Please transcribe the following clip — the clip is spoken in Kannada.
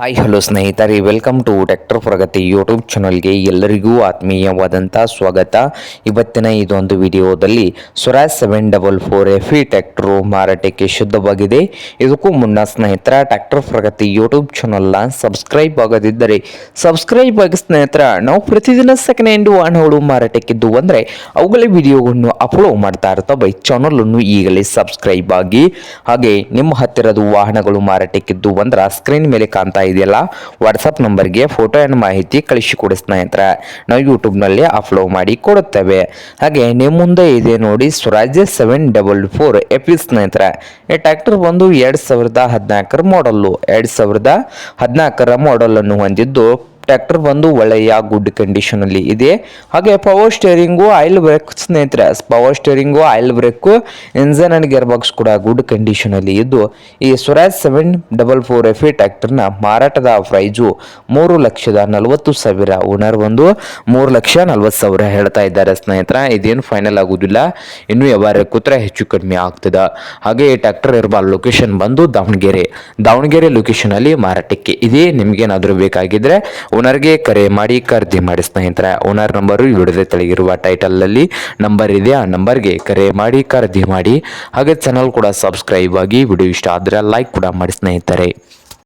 ಹಾಯ್ ಹಲೋ ಸ್ನೇಹಿತರೆ, welcome to tractor Pragati YouTube ಚಾನಲ್ಗೆ ಎಲ್ಲರಿಗೂ ಆತ್ಮೀಯವಾದಂಥ ಸ್ವಾಗತ. ಇವತ್ತಿನ ಇದೊಂದು ವಿಡಿಯೋದಲ್ಲಿ ಸ್ವರಾಜ್ 744 FE ಟ್ರ್ಯಾಕ್ಟರು ಮಾರಾಟಕ್ಕೆ ಶುದ್ಧವಾಗಿದೆ. ಇದಕ್ಕೂ ಮುನ್ನ ಸ್ನೇಹಿತರ ಟ್ರ್ಯಾಕ್ಟರ್ ಪ್ರಗತಿ ಯೂಟ್ಯೂಬ್ ಚಾನಲ್ನ ಸಬ್ಸ್ಕ್ರೈಬ್ ಆಗದಿದ್ದರೆ ಸಬ್ಸ್ಕ್ರೈಬ್ ಆಗಿ ಸ್ನೇಹಿತರ. ನಾವು ಪ್ರತಿದಿನ ಸೆಕೆಂಡ್ ಹ್ಯಾಂಡ್ ವಾಹನಗಳು ಮಾರಾಟಕ್ಕಿದ್ದು ಅಂದರೆ ಅವುಗಳ ವಿಡಿಯೋಗಳನ್ನು ಅಪ್ಲೋಡ್ ಮಾಡ್ತಾ ಇರ್ತವೆ. ಚಾನಲನ್ನು ಈಗಲೇ ಸಬ್ಸ್ಕ್ರೈಬ್ ಆಗಿ. ಹಾಗೆ ನಿಮ್ಮ ಹತ್ತಿರದ ವಾಹನಗಳು ಮಾರಾಟಕ್ಕಿದ್ದು ಅಂದ್ರೆ ಸ್ಕ್ರೀನ್ ಮೇಲೆ ಕಾಣ್ತಾ ಇದೆಯಲ್ಲ, ವಾಟ್ಸಪ್ ನಂಬರ್ಗೆ ಫೋಟೋ ಆ್ಯಂಡ್ ಮಾಹಿತಿ ಕಳಿಸಿಕೊಡಿ ಸ್ನೇಹಿತರೆ. ನಾವು ಯೂಟ್ಯೂಬ್ನಲ್ಲಿ ಅಪ್ಲೋಡ್ ಮಾಡಿ ಕೊಡುತ್ತೇವೆ. ಹಾಗೆ ನಿಮ್ಮ ಮುಂದೆ ಇದೆ ನೋಡಿ ಸ್ವರಾಜ್ 744 FE ಸ್ನೇಹಿತರೆ. ಈ ಟ್ರ್ಯಾಕ್ಟರ್ ಬಂದು 2014 ಮಾಡಲ್ಲು. 2014 ಮಾಡಲ್ ಅನ್ನು ಹೊಂದಿದ್ದು ಟ್ರ್ಯಾಕ್ಟರ್ ಬಂದು ಒಳ್ಳೆಯ ಗುಡ್ ಕಂಡೀಷನ್ ಅಲ್ಲಿ ಇದೆ. ಹಾಗೆ ಪವರ್ ಸ್ಟೇರಿಂಗು, ಆಯಿಲ್ ಬ್ರೇಕ್ ಸ್ನೇಹಿತರೆ, power steering, oil brake, engine and gear box ಕೂಡ ಗುಡ್ ಕಂಡೀಷನ್ ಅಲ್ಲಿ ಇದ್ದು ಈ ಸ್ವರಾಜ್ 744 FE ಟ್ರ್ಯಾಕ್ಟರ್ನ ಮಾರಾಟದ ಪ್ರೈಸು 3,40,000. ಓನರ್ ಬಂದು 3,40,000 ಹೇಳ್ತಾ ಇದ್ದಾರೆ ಸ್ನೇಹಿತರ. ಇದೇನು ಫೈನಲ್ ಆಗುದಿಲ್ಲ, ಇನ್ನು ಯಾವಾರ ಕೂತ್ರೆ ಹೆಚ್ಚು ಕಡಿಮೆ ಆಗ್ತದೆ. ಹಾಗೆ ಈ ಟ್ರ್ಯಾಕ್ಟರ್ ಇರುವ ಲೊಕೇಶನ್ ಬಂದು ದಾವಣಗೆರೆ ಲೊಕೇಶನ್ ಅಲ್ಲಿ ಮಾರಾಟಕ್ಕೆ ಇದೆ. ನಿಮ್ಗೇನಾದರೂ ಬೇಕಾಗಿದ್ರೆ ಓನರ್ಗೆ ಕರೆ ಮಾಡಿ ಖರೀದಿ ಮಾಡಿ ಸ್ನೇಹಿತರೆ. ಓನರ್ ನಂಬರು ವಿಡಿಯೋದ ತೆಳಗಿರುವ ಟೈಟಲ್ ಅಲ್ಲಿ ನಂಬರ್ ಇದೆ, ಆ ನಂಬರ್ಗೆ ಕರೆ ಮಾಡಿ ಖರೀದಿ ಮಾಡಿ. ಹಾಗೆ ಚಾನಲ್ ಕೂಡ ಸಬ್ಸ್ಕ್ರೈಬ್ ಆಗಿ. ವಿಡಿಯೋ ಇಷ್ಟ ಆದರೆ ಲೈಕ್ ಕೂಡ ಮಾಡಿ ಸ್ನೇಹಿತರೆ.